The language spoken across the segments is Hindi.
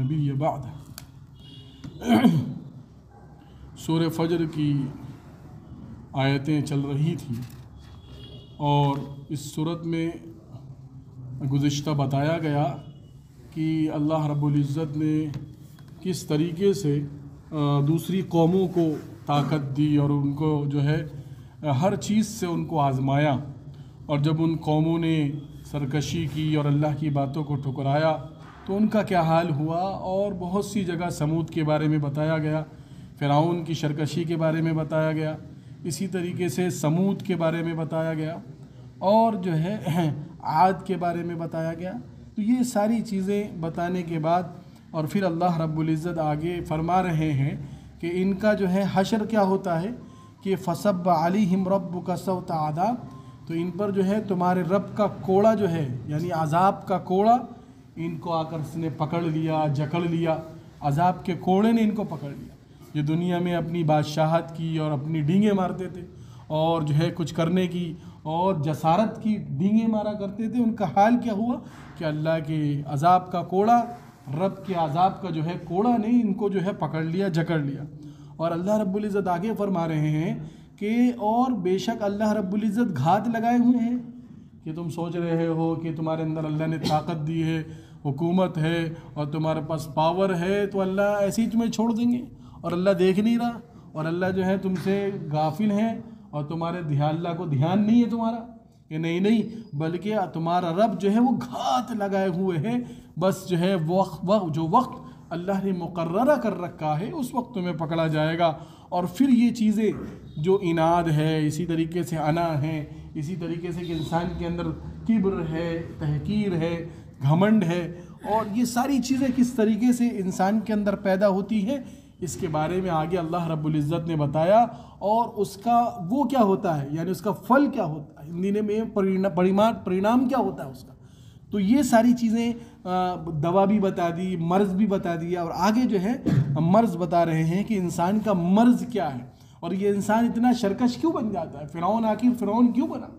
नबी बाद। सूरह फजर की आयतें चल रही थी और इस सूरत में गुज़िश्ता बताया गया कि अल्लाह रब्बुल इज़्ज़त ने किस तरीके से दूसरी कौमों को ताकत दी और उनको जो है हर चीज़ से उनको आज़माया, और जब उन कौमों ने सरकशी की और अल्लाह की बातों को ठुकराया तो उनका क्या हाल हुआ। और बहुत सी जगह समूद के बारे में बताया गया, फ़िरऔन की सरकशी के बारे में बताया गया, इसी तरीके से समूद के बारे में बताया गया और जो है आद के बारे में बताया गया। तो ये सारी चीज़ें बताने के बाद और फिर अल्लाह रब्बुल इज़्ज़त आगे फरमा रहे हैं कि इनका जो है हशर क्या होता है कि फसब्ब अलैहिम रब्बुका सौत आदाब, तो इन पर जो है तुम्हारे रब का कोड़ा जो है यानी अज़ाब का कोड़ा इनको आकर उसने पकड़ लिया, जकड़ लिया, अज़ाब के कोड़े ने इनको पकड़ लिया। ये दुनिया में अपनी बादशाहत की और अपनी डींगे मारते थे और जो है कुछ करने की और जसारत की डींगे मारा करते थे, उनका हाल क्या हुआ कि अल्लाह के अज़ाब का कोड़ा, रब के अज़ाब का जो है कोड़ा ने इनको जो है पकड़ लिया, जकड़ लिया। और अल्लाह रब्बुल इज़्ज़त आगे फरमा रहे हैं कि और बेशक अल्लाह रब्बुल इज़्ज़त घात लगाए हुए हैं कि तुम सोच रहे हो कि तुम्हारे अंदर अल्लाह ने ताकत दी है, हुकूमत है और तुम्हारे पास पावर है तो अल्लाह ऐसे ही तुम्हें छोड़ देंगे और अल्लाह देख नहीं रहा और अल्लाह जो है तुमसे गाफिल है और तुम्हारे अल्लाह को ध्यान नहीं है तुम्हारा, कि नहीं बल्कि तुम्हारा रब जो है वो घात लगाए हुए है। बस जो है जो वक्त अल्लाह ने मुकर्ररा कर रखा है उस वक्त तुम्हें पकड़ा जाएगा। और फिर ये चीज़ें जो इनाद है, इसी तरीके से अना है, इसी तरीके से कि इंसान के अंदर किब्र है, तहकीर है, घमंड है, और ये सारी चीज़ें किस तरीके से इंसान के अंदर पैदा होती है इसके बारे में आगे अल्लाह रब्बुल इज़्ज़त ने बताया। और उसका वो क्या होता है यानी उसका फल क्या होता है, हिंदी में परिणाम क्या होता है उसका। तो ये सारी चीज़ें दवा भी बता दी, मर्ज़ भी बता दिया, और आगे जो है मर्ज़ बता रहे हैं कि इंसान का मर्ज़ क्या है और ये इंसान इतना शरकश क्यों बन जाता है। फ़िरऔन आखिर फ़िरऔन क्यों बना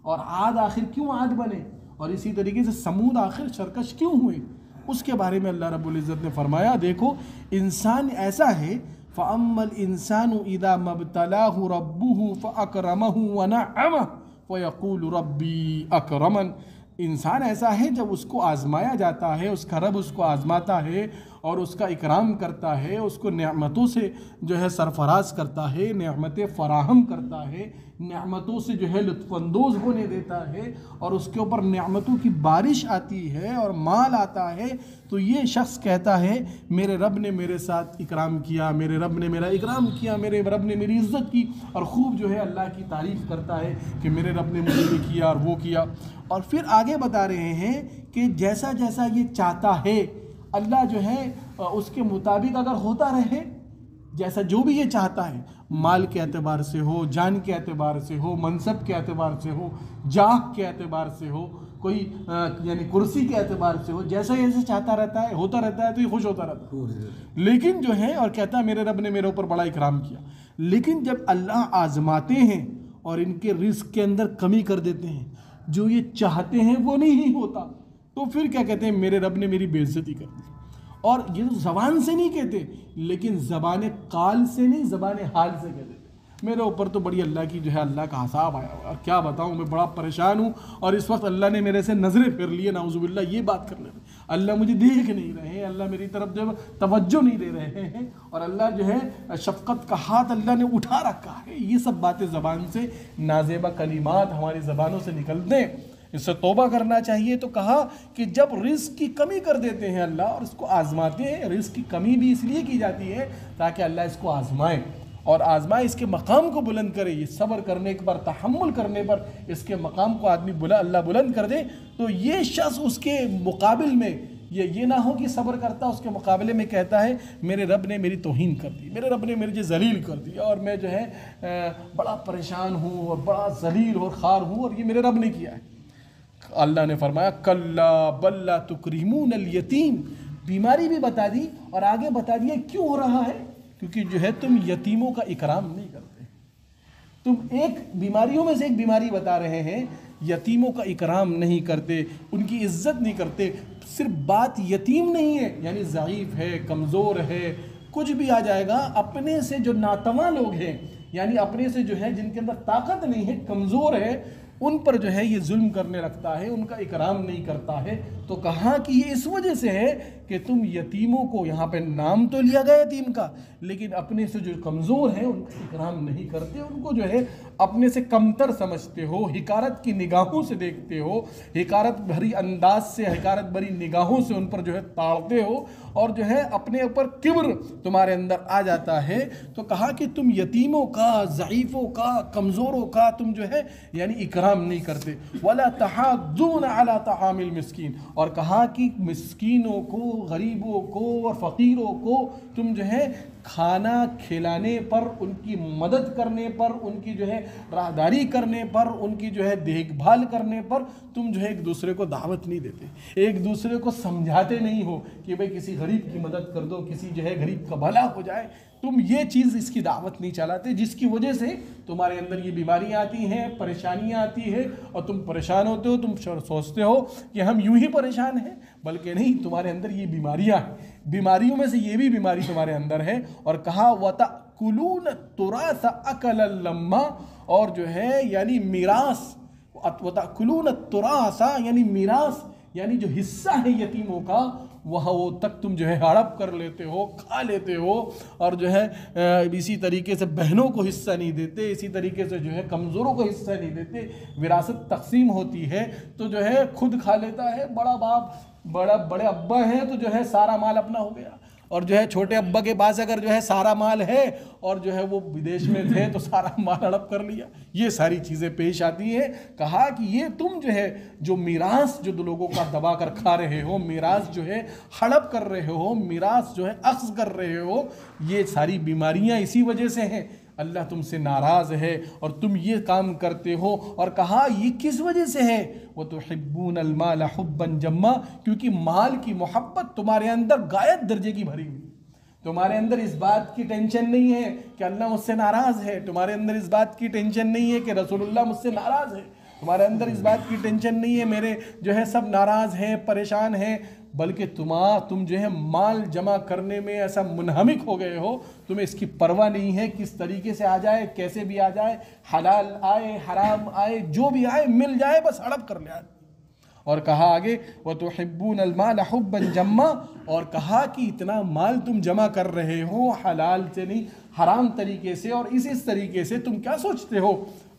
और आद आखिर क्यों आद बने और इसी तरीके से समूद आखिर शरकश क्यों हुए, उसके बारे में अल्लाह रब्बुल इज़्ज़त ने फरमाया। देखो इंसान ऐसा है, फ़अम्मल इंसानु इज़ा मब्तलाहु रब्बुहु फ़अकरमहु व नअमहु फ़यक़ूलु रब्बी अकरमन। इंसान ऐसा है जब उसको आजमाया जाता है, उसका रब उसको आजमाता है और उसका इकराम करता है, उसको नेमतों से जो है सरफराज करता है, नेमतें फराहम करता है, नेमतों से जो है लुत्फ़अंदोज़ होने देता है और उसके ऊपर नेमतों की बारिश आती है और माल आता है, तो ये शख्स कहता है मेरे रब ने मेरे साथ इकराम किया, मेरे रब ने मेरा इकराम किया, मेरे रब ने मेरी इज़्ज़त की, और खूब जो है अल्लाह की तारीफ़ करता है कि मेरे रब ने मुझे ये किया और वो किया। और फिर आगे बता रहे हैं कि जैसा जैसा ये चाहता है अल्लाह जो है उसके मुताबिक अगर होता रहे, जैसा जो भी ये चाहता है, माल के एतबार से हो, जान के एतबार से हो, मनसब के एतबार से हो, जाह के एतबार से हो, कोई यानी कुर्सी के एतबार से हो, जैसा जैसे चाहता रहता है होता रहता है तो ये खुश होता रहता है। लेकिन जो है और कहता है मेरे रब ने मेरे ऊपर बड़ा इकराम किया। लेकिन जब अल्लाह आजमाते हैं और इनके रिस्क के अंदर कमी कर देते हैं, जो ये चाहते हैं वो नहीं होता, तो फिर क्या कहते हैं मेरे रब ने मेरी बेइज्जती कर दी। और ये तो ज़बान से नहीं कहते, लेकिन ज़बान काल से नहीं, ज़बान हाल से कहते। मेरे ऊपर तो बड़ी अल्लाह की जो है अल्लाह का हिसाब आया हुआ, क्या बताऊँ, मैं बड़ा परेशान हूँ और इस वक्त अल्लाह ने मेरे से नज़रें फिर लिए, नाउज़ुबिल्लाह, ये बात कर ले रहे, अल्लाह मुझे देख नहीं रहे, अल्लाह मेरी तरफ जो तवज्जो नहीं दे रहे हैं और अल्लाह जो है शफ़क़त का हाथ अल्लाह ने उठा रखा है। ये सब बातें ज़बान से, नाज़ेबा कलिमात हमारी ज़बानों से निकलते हैं, इससे तौबा करना चाहिए। तो कहा कि जब रिस्क की कमी कर देते हैं अल्लाह और इसको आजमाते हैं, रिस्क की कमी भी इसलिए की जाती है ताकि अल्लाह इसको आजमाए और आजमाए, इसके मकाम को बुलंद करे। ये सब्र करने पर, तहम्मुल करने पर इसके मकाम को आदमी अल्लाह बुलंद कर दे, तो ये शख्स उसके मुकाबिल में ये ना हो कि सब्र करता उसके मुकाबले में कहता है मेरे रब ने मेरी तौहीन कर दी, मेरे रब ने मुझे जलील कर दिया और मैं जो है बड़ा परेशान हूँ और बड़ा जलील और ख़ार हूँ और ये मेरे रब ने किया है। अल्लाह ने फरमाया कल्ला बल्ला तुकरीमून अल यतीम, बीमारी भी बता दी और आगे बता दिया क्यों हो रहा है, क्योंकि जो है तुम यतीमों का इकराम नहीं करते। तुम एक बीमारियों में से एक बीमारी बता रहे हैं, यतीमों का इकराम नहीं करते, उनकी इज्जत नहीं करते। सिर्फ बात यतीम नहीं है यानी ज़ईफ़ है, कमज़ोर है, कुछ भी आ जाएगा, अपने से जो नातवा लोग हैं यानी अपने से जो है जिनके अंदर ताकत नहीं है, कमज़ोर है, उन पर जो है ये जुल्म करने लगता है, उनका इकराम नहीं करता है। तो कहा कि ये इस वजह से है कि तुम यतीमों को, यहाँ पे नाम तो लिया गया यतीम का, लेकिन अपने से जो कमज़ोर हैं उनका इकराम नहीं करते, उनको जो है अपने से कमतर समझते हो, हिकारत की निगाहों से देखते हो, हिकारत भरी अंदाज से, हिकारत भरी निगाहों से उन पर जो है ताड़ते हो और जो है अपने ऊपर किब्र तुम्हारे अंदर आ जाता है। तो कहा कि तुम यतीमों का, ज़ईफ़ों का, कमज़ोरों का तुम जो है यानी इकराम नहीं करते। वला तहाद्दून अला तआमिल मिस्कीन, और कहा कि मिस्कीनों को, गरीबों को और फ़कीरों को तुम जो है खाना खिलाने पर, उनकी मदद करने पर, उनकी जो है राहदारी करने पर, उनकी जो है देखभाल करने पर तुम जो है एक दूसरे को दावत नहीं देते, एक दूसरे को समझाते नहीं हो कि भाई किसी गरीब की मदद कर दो, किसी जो है गरीब का भला हो जाए। तुम ये चीज़, इसकी दावत नहीं चलाते, जिसकी वजह से तुम्हारे अंदर ये बीमारियां आती हैं, परेशानियां आती है और तुम परेशान होते हो। तुम सोचते हो कि हम यूं ही परेशान हैं, बल्कि नहीं, तुम्हारे अंदर ये बीमारियां हैं, बीमारियों में से ये भी बीमारी तुम्हारे अंदर है। और कहा वतकुलून तुरास अकलन लम्मा, और जो है यानी मीरास, वतकुलून तुरासा यानी मीरास यानी जो हिस्सा है यतीमों का वह वो तक तुम जो है हड़प कर लेते हो, खा लेते हो, और जो है इसी तरीके से बहनों को हिस्सा नहीं देते, इसी तरीके से जो है कमज़ोरों को हिस्सा नहीं देते। विरासत तकसीम होती है तो जो है खुद खा लेता है, बड़ा बाप, बड़े अब्बा हैं तो जो है सारा माल अपना हो गया, और जो है छोटे अब्बा के पास अगर जो है सारा माल है और जो है वो विदेश में थे तो सारा माल हड़प कर लिया। ये सारी चीज़ें पेश आती हैं। कहा कि ये तुम जो है जो मीरास जो लोगों का दबा कर खा रहे हो, मीरास जो है हड़प कर रहे हो, मीरास जो है अख्ज़ कर रहे हो, ये सारी बीमारियां इसी वजह से हैं। अल्लाह तुमसे नाराज़ है और तुम ये काम करते हो। और कहा ये किस वजह से है, वो तो हिब्बूनल माल हुब्बन जम्मा, क्योंकि माल की मोहब्बत तुम्हारे अंदर गायत दर्जे की भरी हुई। तुम्हारे अंदर इस बात की टेंशन नहीं है कि अल्लाह मुझसे नाराज़ है, तुम्हारे अंदर इस बात की टेंशन नहीं है कि रसूलुल्लाह मुझसे नाराज़ है, तुम्हारे अंदर इस बात की टेंशन नहीं है मेरे जो है सब नाराज़ हैं, परेशान हैं, बल्कि तुम जो है माल जमा करने में ऐसा मुनहमिक हो गए हो, तुम्हें इसकी परवाह नहीं है किस तरीके से आ जाए, कैसे भी आ जाए, हलाल आए, हराम आए, जो भी आए मिल जाए, बस हड़प कर ले आए। और कहा आगे व तुहिब्बूनल माल हुब्बन जम्मा, और कहा कि इतना माल तुम जमा कर रहे हो हलाल से नहीं हराम तरीके से, और इस तरीके से तुम क्या सोचते हो।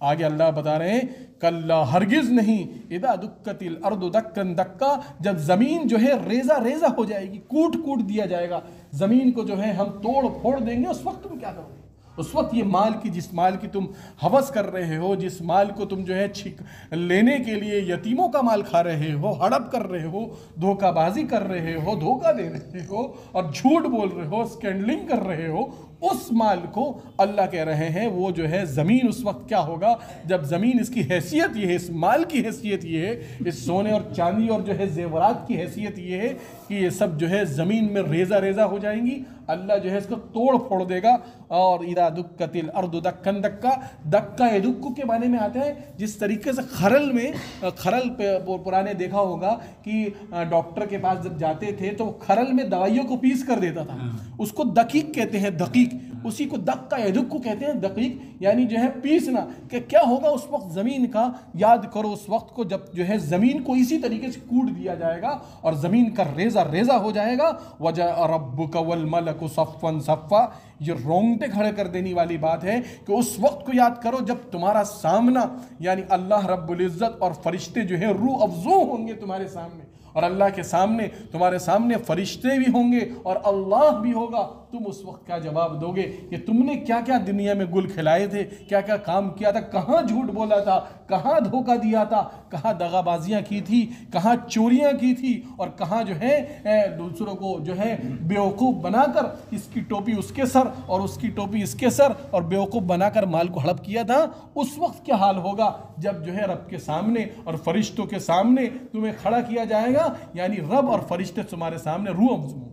आगे अल्लाह बता रहे हैं कल्ला हरगिज नहीं, इदा दुक्कतिल अर्दु दक्कन दक्का, जब ज़मीन जो है रेजा रेजा हो जाएगी, कूट कूट दिया जाएगा, ज़मीन को जो है हम तोड़ फोड़ देंगे, उस वक्त तुम क्या करोगे। उस वक्त ये माल की, जिस माल की तुम हवस कर रहे हो, जिस माल को तुम जो है छिक लेने के लिए यतीमों का माल खा रहे हो, हड़प कर रहे हो, धोखाबाजी कर रहे हो, धोखा दे रहे हो और झूठ बोल रहे हो, स्कैंडलिंग कर रहे हो, उस माल को अल्लाह कह रहे हैं वो जो है ज़मीन उस वक्त क्या होगा, जब ज़मीन, इसकी हैसियत ये है, इस माल की हैसियत ये है, इस सोने और चांदी और जो है जेवरात की हैसियत ये है कि ये सब जो है ज़मीन में रेजा रेजा हो जाएंगी। अल्लाह जो है इसको तोड़ फोड़ देगा। और इदा दुक्कतिल अर्दु दक्कन दक्का, दक्का ए दुक्कु के माने में आता है जिस तरीके से खरल में, खरल पे पुराने देखा होगा कि डॉक्टर के पास जब जाते थे तो खरल में दवाइयों को पीस कर देता था, उसको दकीक कहते हैं, दकीक, उसी को दक्का ए दुक्कु कहते हैं, दकीक यानी जो है पीसना। कि क्या होगा उस वक्त ज़मीन का, याद करो उस वक्त को जब जो है ज़मीन को इसी तरीके से कूट दिया जाएगा और ज़मीन का रेजा रेजा हो जाएगा। वजा रब्बुका वल मलकु सफ़्फ़न सफ़्फ़ा, ये रोंगटे खड़े कर देने वाली बात है कि उस वक्त को याद करो जब तुम्हारा सामना यानी अल्लाह रब्बुल इज़्ज़त और फरिश्ते जो है रूह अफ़ज़ू होंगे तुम्हारे सामने, और अल्लाह के सामने, तुम्हारे सामने फरिश्ते भी होंगे और अल्लाह भी होगा। तुम उस वक्त क्या जवाब दोगे कि तुमने क्या क्या दुनिया में गुल खिलाए थे, क्या क्या काम किया था, कहाँ झूठ बोला था, कहाँ धोखा दिया था, कहाँ दगाबाजियाँ की थी, कहाँ चोरियाँ की थी, और कहाँ जो है दूसरों को जो है बेवकूफ़ बनाकर इसकी टोपी उसके सर और उसकी टोपी इसके सर और बेवकूफ़ बनाकर माल को हड़प किया था। उस वक्त क्या हाल होगा जब जो है रब के सामने और फरिश्तों के सामने तुम्हें खड़ा किया जाएगा, यानी रब और फरिश्ते तुम्हारे सामने रूह अफ़ज़ू होंगे।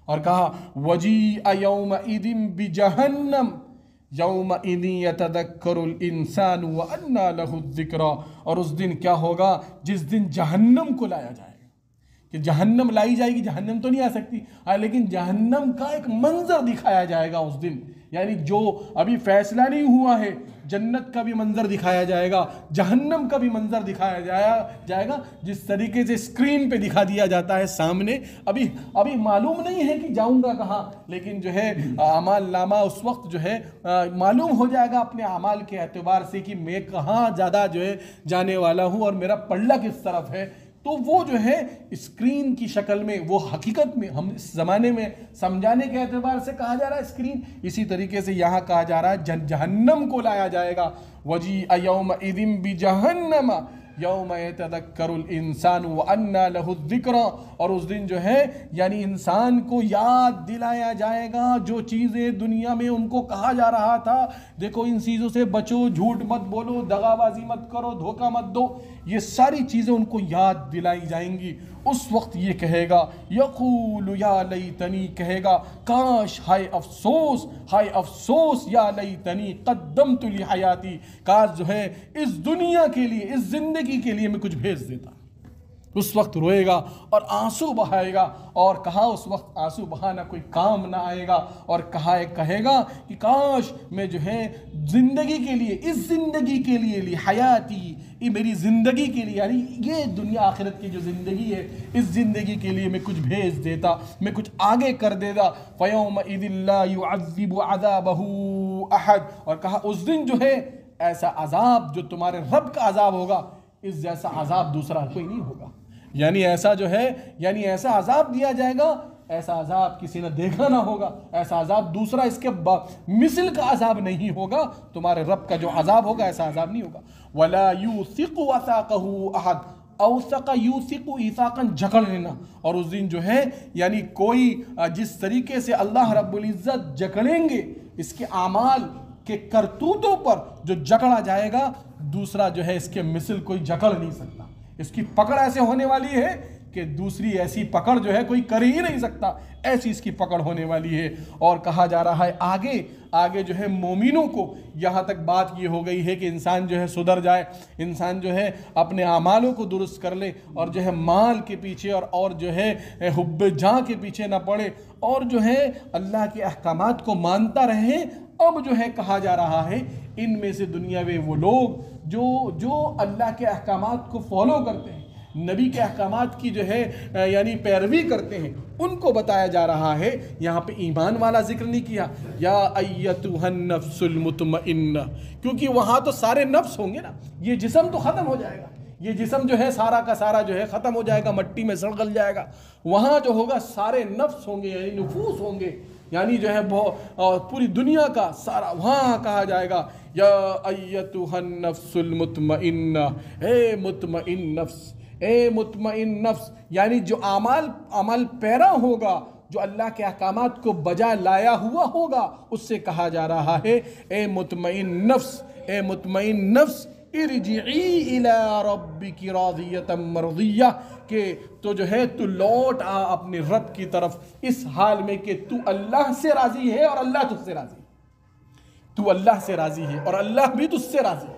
और कहा वजी यौम इदिन बिजहन्नम यौम इदिन यतदक्करुल इंसान व अन्ना लहु ज़िक्रा, और उस दिन क्या होगा जिस दिन जहन्नम को लाया जाएगा, कि जहन्नम लाई जाएगी, जहन्नम तो नहीं आ सकती लेकिन जहन्नम का एक मंजर दिखाया जाएगा उस दिन, यानी जो अभी फैसला नहीं हुआ है, जन्नत का भी मंजर दिखाया जाएगा, जहन्नम का भी मंजर दिखाया जाएगा, जिस तरीके से स्क्रीन पे दिखा दिया जाता है सामने। अभी मालूम नहीं है कि जाऊंगा कहाँ, लेकिन जो है अमाल नामा उस वक्त जो है मालूम हो जाएगा अपने अमाल के एतबार से कि मैं कहाँ ज़्यादा जो है जाने वाला हूँ और मेरा पल्ला किस तरफ है। तो वो जो है स्क्रीन की शक्ल में, वो हकीकत में हम इस ज़माने में समझाने के एतबार से कहा जा रहा है स्क्रीन, इसी तरीके से यहाँ कहा जा रहा है जहन्नम को लाया जाएगा। वजी यौम इदिन बिजहन्नम यौम यतदक्करुल इंसान व अन्ना लहु ज़िक्रा, और उस दिन जो है यानी इंसान को याद दिलाया जाएगा जो चीज़ें दुनिया में उनको कहा जा रहा था, देखो इन चीज़ों से बचो, झूठ मत बोलो, दगाबाजी मत करो, धोखा मत दो, ये सारी चीज़ें उनको याद दिलाई जाएंगी। उस वक्त ये कहेगा यक़ूलु या लैतनी, कहेगा काश, हाय अफसोस, हाय अफसोस, या लैतनी क़द्दमतु ली हयाती, काश जो है इस दुनिया के लिए, इस ज़िंदगी के लिए मैं कुछ भेज देता। उस वक्त रोएगा और आंसू बहाएगा, और कहा उस वक्त आंसू बहाना कोई काम ना आएगा, और कहेगा कि काश मैं जो है ज़िंदगी के लिए, इस ज़िंदगी के लिए हयाती, ये मेरी ज़िंदगी के लिए, यानी ये दुनिया आखिरत की जो ज़िंदगी है, इस ज़िंदगी के लिए मैं कुछ भेज देता, मैं कुछ आगे कर देता। फ़यौम इज़िन ला युअज़्ज़िबु अज़ाबहु अहद, और कहा उस दिन जो है ऐसा अजाब जो तुम्हारे रब का अजाब होगा, इस जैसा अजाब दूसरा कोई नहीं होगा। यानी ऐसा जो है, यानी ऐसा अजाब दिया जाएगा, ऐसा अजाब किसी ने देखा ना होगा, ऐसा अजाब दूसरा इसके मिसल का अजाब नहीं होगा, तुम्हारे रब का जो अजाब होगा ऐसा अजाब नहीं होगा। वला यूसिक़ु वसाक़हु अहद, औसक़ यूसिक़ु ईसाक़न, जकड़ लेना, और उस दिन जो है यानी कोई जिस तरीके से अल्लाह रब्बुल इज़्ज़त जकड़ेंगे इसके आमाल के करतूतों पर जो जकड़ा जाएगा, दूसरा जो है इसके मिसल कोई जकड़ नहीं सकता। इसकी पकड़ ऐसे होने वाली है कि दूसरी ऐसी पकड़ जो है कोई कर ही नहीं सकता, ऐसी इसकी पकड़ होने वाली है। और कहा जा रहा है आगे जो है मोमिनों को, यहाँ तक बात ये हो गई है कि इंसान जो है सुधर जाए, इंसान जो है अपने अमालों को दुरुस्त कर ले, और जो है माल के पीछे और जो है हुब्बे जाँ के पीछे ना पड़े, और जो है अल्लाह के अहकामात को मानता रहे। अब जो है कहा जा रहा है इनमें से दुनिया में वो लोग जो अल्लाह के अहकामात को फॉलो करते हैं, नबी के अहकामात की जो है यानी पैरवी करते हैं, उनको बताया जा रहा है। यहाँ पे ईमान वाला जिक्र नहीं किया, या अय्यतुहन नफ्सुल मुतमइन्ना, क्योंकि वहाँ तो सारे नफ्स होंगे ना, ये जिस्म तो ख़त्म हो जाएगा, ये जिस्म जो है सारा का सारा जो है ख़त्म हो जाएगा, मट्टी में सड़ जाएगा। वहाँ जो होगा सारे नफ्स होंगे, यानी नुफूस होंगे, यानी जो है पूरी दुनिया का सारा वहाँ कहा जाएगा, या अय्यतुहन नफ्सुल मुतमइन्ना, ए मुतमइन नफ्स, ए मुतमइन नफ्स, यानी जो अमल पैरा होगा, जो अल्लाह के अहकामात को बजा लाया हुआ होगा, उससे कहा जा रहा है ए मुतमइन नफ्स, ए मुतमइन नफ्स, इरजिई इला रब्बिकी रादियतम मर्दिया, के तो जो है तू लौट आ अपने रब की तरफ, इस हाल में कि तू अल्लाह से राज़ी है और अल्लाह तुझसे राज़ी, तू अल्लाह से राज़ी है और अल्लाह भी तुझसे राज़ी है,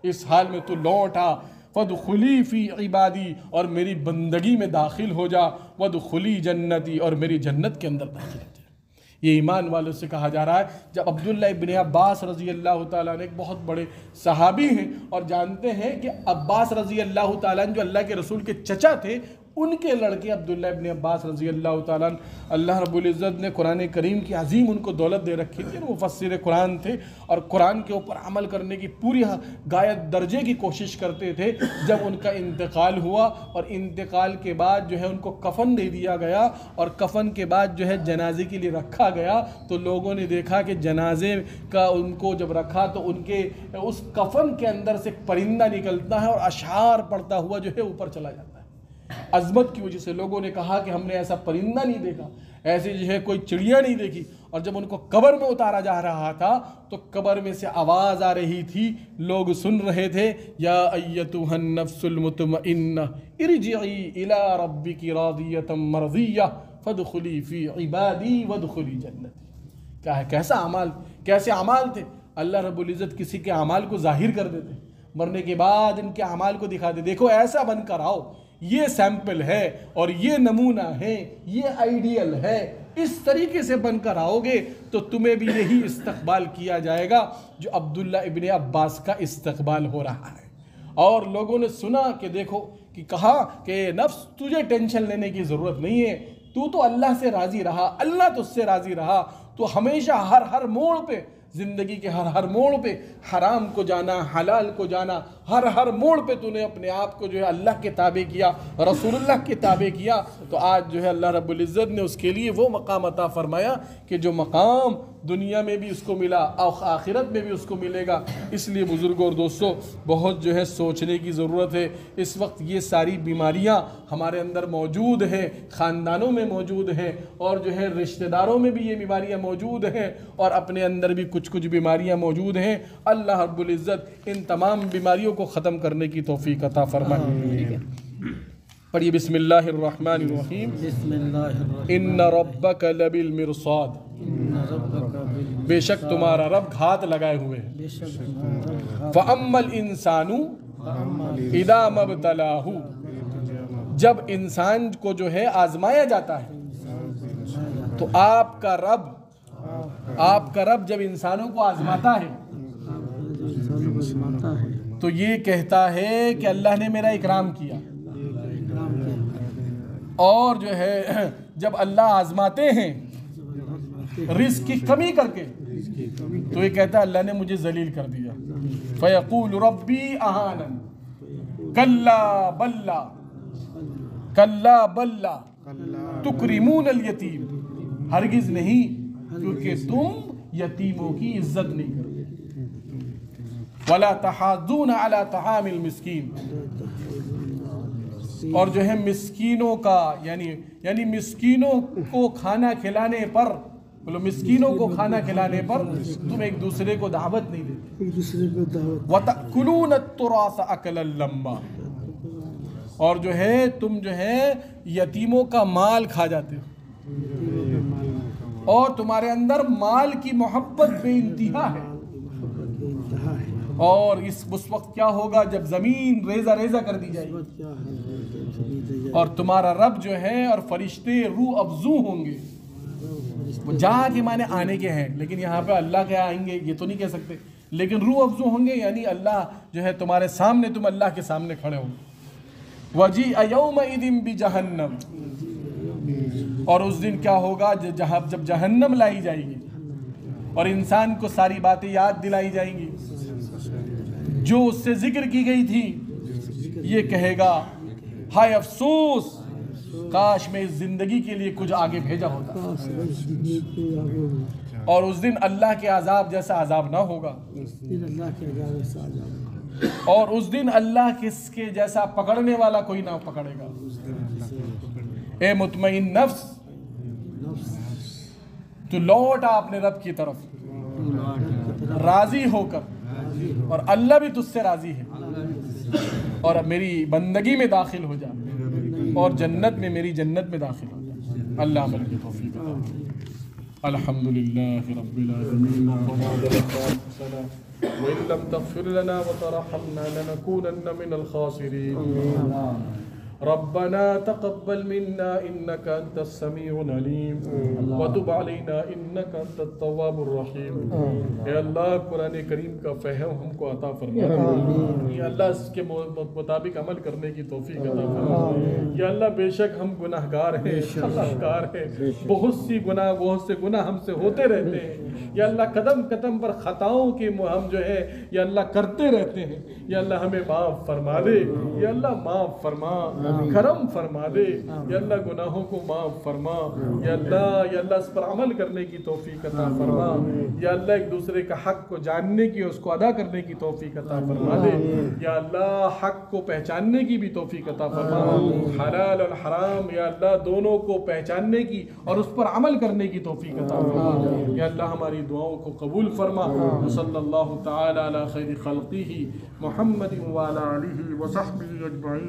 इस हाल में तू लौट आ। फदखुली फ़ी इबादी, और मेरी बंदगी में दाखिल हो जा, वदखुली जन्नती, और मेरी जन्नत के अंदर दाखिल हो जा। ये ईमान वालों से कहा जा रहा है। जब अब्दुल्लाह इब्न अब्बास रज़ी अल्लाह ताला अन्हु एक बहुत बड़े सहाबी हैं और जानते हैं कि अब्बास रज़ी अल्लाह ताला अन्हु जो अल्लाह के रसूल के चचा थे, उनके लड़के अब्दुल्लाह इब्न अब्बास रज़ी अल्लाह ताला अन्हु, अल्लाह रब्बुल इज़्ज़त ने कुरान करीम की अजीम उनको दौलत दे रखी थी, मुफस्सिर कुरान थे और कुरान के ऊपर अमल करने की पूरी गायत दर्जे की कोशिश करते थे। जब उनका इंतकाल हुआ और इंतकाल के बाद जो है उनको कफ़न दे दिया गया और कफ़न के बाद जो है जनाजे के लिए रखा गया, तो लोगों ने देखा कि जनाजे का उनको जब रखा तो उनके उस कफ़न के अंदर से एक परिंदा निकलता है और अशार पड़ता हुआ जो है ऊपर चला जाता है। अज़मत की वजह से लोगों ने कहा कि हमने ऐसा परिंदा नहीं देखा, ऐसी जो है कोई चिड़िया नहीं देखी। और जब उनको कब्र में उतारा जा रहा था तो कब्र में से आवाज़ आ रही थी, लोग सुन रहे थे, या अय्यतुहन नफ्सुल मुतमइन्ना इरजिई इला रब्बिकी रादियतम मर्दिया फदखुली फ़ी इबादी वदखुली जन्नती। क्या है, कैसा अमाल, कैसे अमाल थे। अल्लाह रब्बुल इज़्ज़त किसी के अमाल को जाहिर कर देते, मरने के बाद इनके अमाल को दिखा दे, देखो ऐसा बनकर आओ, ये सैंपल है और ये नमूना है, ये आइडियल है, इस तरीके से बनकर आओगे तो तुम्हें भी यही इस्तकबाल किया जाएगा जो अब्दुल्ला इब्न अब्बास का इस्तकबाल हो रहा है। और लोगों ने सुना कि देखो कि कहा कि नफ्स तुझे टेंशन लेने की ज़रूरत नहीं है, तू तो अल्लाह से राज़ी रहा, अल्लाह तुझसे राज़ी रहा, तो हमेशा हर मोड़ पे, ज़िंदगी के हर मोड़ पे हराम को जाना, हलाल को जाना, हर मोड़ पे तूने अपने आप को जो है अल्लाह के ताबे किया, रसूलुल्लाह के ताबे किया, तो आज जो है अल्लाह रब्बुल इज़्ज़त ने उसके लिए वो मकाम अता फरमाया कि जो मकाम दुनिया में भी उसको मिला और आखिरत में भी उसको मिलेगा। इसलिए बुज़ुर्गों और दोस्तों, बहुत जो है सोचने की ज़रूरत है। इस वक्त ये सारी बीमारियाँ हमारे अंदर मौजूद हैं, ख़ानदानों में मौजूद हैं और जो है रिश्तेदारों में भी ये बीमारियाँ मौजूद हैं और अपने अंदर भी कुछ बीमारियाँ मौजूद हैं। अल्लाह रब्बुल इज़्ज़त इन तमाम बीमारियों को ख़त्म करने की तौफ़ीक़ अता फरमाए। पढ़िए बिस्मिल्लाहिर्रहमानिर्रहीम। इन्ना रब्बका लबिल मिरसाद, बेशक तुम्हारा रब घात लगाए हुए है। फ़अम्मल इंसानु इदा मब्तलाहु, जब इंसान को जो है आजमाया जाता है तो आपका रब जब इंसानों को आजमाता है तो ये कहता है कि अल्लाह ने मेरा इकराम किया। और जो है जब अल्लाह आजमाते हैं रिज़्क़ की कमी करके तो ये कहता है अल्लाह ने मुझे जलील कर दिया। फ़यक़ूलु रब्बी अहानन कल्ला बल्ला कल्ला बल्ला तुकरिमूनल यतीम, हरगिज़ नहीं, क्योंकि तुम यतीमों की इज्जत नहीं करते। वला तहाज़ून अला तआमिल मिस्कीन, और जो है मिस्कीनों का यानी मिस्कीनों को खाना खिलाने पर, बोलो मिस्कीनों को खाना खिलाने पर तुम एक दूसरे को दावत नहीं देते। वतअकुलून तुरास अकलन लम्मा, और जो है तुम जो है यतीमों का माल खा जाते हो और तुम्हारे अंदर माल की मोहब्बत बेइंतहा है। और उस वक्त क्या होगा जब ज़मीन रेजा कर दी जाएगी और तुम्हारा रब जो है और फरिश्ते रूह अफजू होंगे। वो जहाँ के माने आने के हैं, लेकिन यहाँ पे अल्लाह के आएंगे ये तो नहीं कह सकते, लेकिन रूह अफजू होंगे यानी अल्लाह जो है तुम्हारे सामने, तुम अल्लाह के सामने खड़े होंगे। वजी यौमइदिन बिजहन्नम, और उस दिन क्या होगा जब जहन्नम लाई जाएगी और इंसान को सारी बातें याद दिलाई जाएंगी जो उससे जिक्र की गई थी। ये कहेगा हाय अफसोस, काश मैं इस जिंदगी के लिए कुछ आगे भेजा होता। और उस दिन अल्लाह के अजाब जैसा अजाब ना होगा, और उस दिन अल्लाह के जैसा पकड़ने वाला कोई ना पकड़ेगा। ए मुतमईन नफ्स, तू लौट अपने रब की तरफ राजी होकर, और अल्लाह भी तुझसे राजी है, और अब मेरी बंदगी में दाखिल हो जा और जन्नत में, मेरी जन्नत में दाखिल हो जा। अल्लाह अमल की तौफीक अता। अल्हम्दुलिल्लाहि रब्बिल आलमीन व इन लम तग़फिर लना व तरहमना लनकूनन्न मिनल खासिरीन। रब्बना तक़ब्बल मिन्ना इन्नका अंतस समीउल अलीम व तुब अलैना इन्नका अंतत तव्वाबुर रहीम। ए अल्लाह, कुरान करीम का फहम हमको अता फरमा। या अल्लाह, इसके मुताबिक अमल करने की तौफीक अता फरमा। या अल्लाह, बेशक हम गुनाहगार हैं, गुनाहगार हैं, बहुत से गुनाह हमसे होते रहते हैं। या अल्लाह, कदम कदम पर खताओं के हम जो है या अल्लाह करते रहते हैं। या अल्लाह, हमें माफ़ फरमा दे। या अल्लाह, माफ़ फरमा, करम फरमा दे। या अल्लाह, गुनाहों को माफ़ फरमा। या अल्लाह, इस पर अमल करने की तौफीक अता फरमा। या अल्लाह, एक दूसरे का हक को जानने की, उसको अदा करने की तौफीक अता फरमा दे। या अल्लाह, हक को पहचानने की भी तौफीक अता फरमा। हलाल और हराम या अल्लाह दोनों को पहचानने की और उस पर अमल करने की तौफीक अता फरमा। या अल्लाह, हमारी दुआओं को कबूल फरमा। सल्लल्लाहु तआला अला खैरि खल्क़िही मुहम्मदिन व अला आलिहि व सहबिही अजमईन।